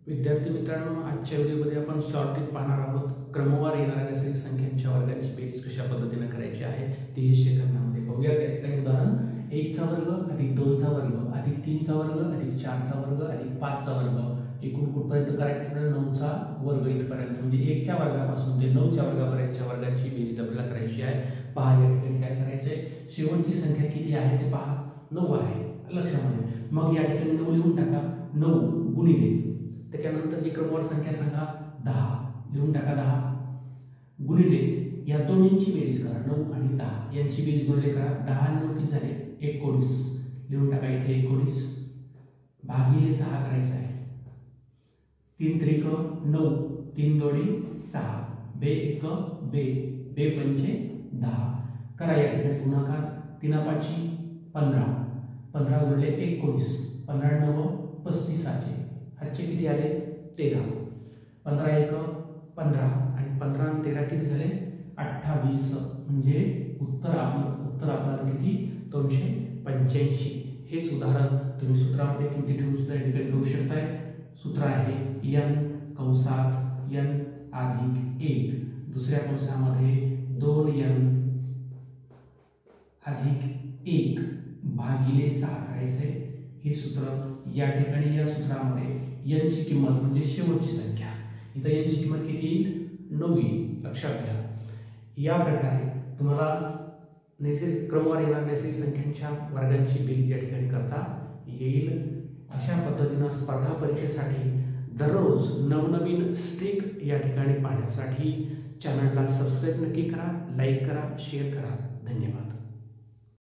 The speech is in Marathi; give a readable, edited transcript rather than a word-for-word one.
विद्यार्थी मित्रांनो, आजच्या व्हिडिओमध्ये आपण शॉर्ट टिप पाहणार आहोत. क्रमवार येणाऱ्या नैसर्गिक संख्यांच्या वर्गांची बेरीज कशा पद्धतीने करायची आहे ते शिकवण्यामध्ये पाहूया. त्या ठिकाणी उदाहरण 1 चा वर्ग अधिक 2 चा वर्ग अधिक 3 चा वर्ग अधिक 4 चा वर्ग अधिक 5 चा वर्ग एकूण कुठपर्यंत करायचं तर 9 चा वर्ग इथपर्यंत, म्हणजे 1 च्या वर्गापासून ते 9 च्या वर्गापर्यंतच्या वर्गांची बेरीज आपल्याला करायची आहे. पहा या ठिकाणी काय करायचे आहे, शेवटची संख्या किती आहे ते पहा, 9 आहे लक्षामध्ये. मग या ठिकाणी 9 लिहून टाका. 9 गुणिले त्याच्यानंतर जी क्रमवार संख्या सांगा 10 लिहून टाका. 10 गुणिले या दोन्हींची बेरीज करा, 9 आणि 10 यांची बेरीज गुणिले करा. 10 आणि 9 किती झाले 19 लिहून टाका इथे 19 भागिले 6 करायचं आहे. 3 त्रिक 9 3 दोडी 6 बे 1 बे बे पंचे 10 करा या ठिकाणी गुणाकार. 3 पाची 15 15 गुणिले 19 15 9 35 हातचे किती आले 13 15 1 15 आणि 15 आणि 13 किती झाले 28, म्हणजे उत्तर आपल्याला किती 285. हेच उदाहरण तुम्ही सूत्रामध्ये किंमती ठेवून सुद्धा या ठिकाणी घेऊ शकताय. सूत्र आहे n कंसात n अधिक 1 दुसऱ्या कंसामध्ये 2n अधिक 1 भागिले 6 करायचे. हे सूत्र या ठिकाणी या सूत्रामध्ये n ची किंमत म्हणजे शेवटची संख्या, इथं n ची किंमत किती येईल 9 येईल, लक्षात घ्या. या प्रकारे तुम्हाला नैसर्गिक क्रमवार येणाऱ्या नैसर्गिक संख्यांच्या वर्गांची बेरीज या ठिकाणी करता येईल. अशा पद्धतीने स्पर्धा परीक्षेसाठी दररोज नवनवीन स्ट्रिक या ठिकाणी पाहण्यासाठी चॅनलला सबस्क्राईब नक्की करा, लाईक करा, शेअर करा. धन्यवाद.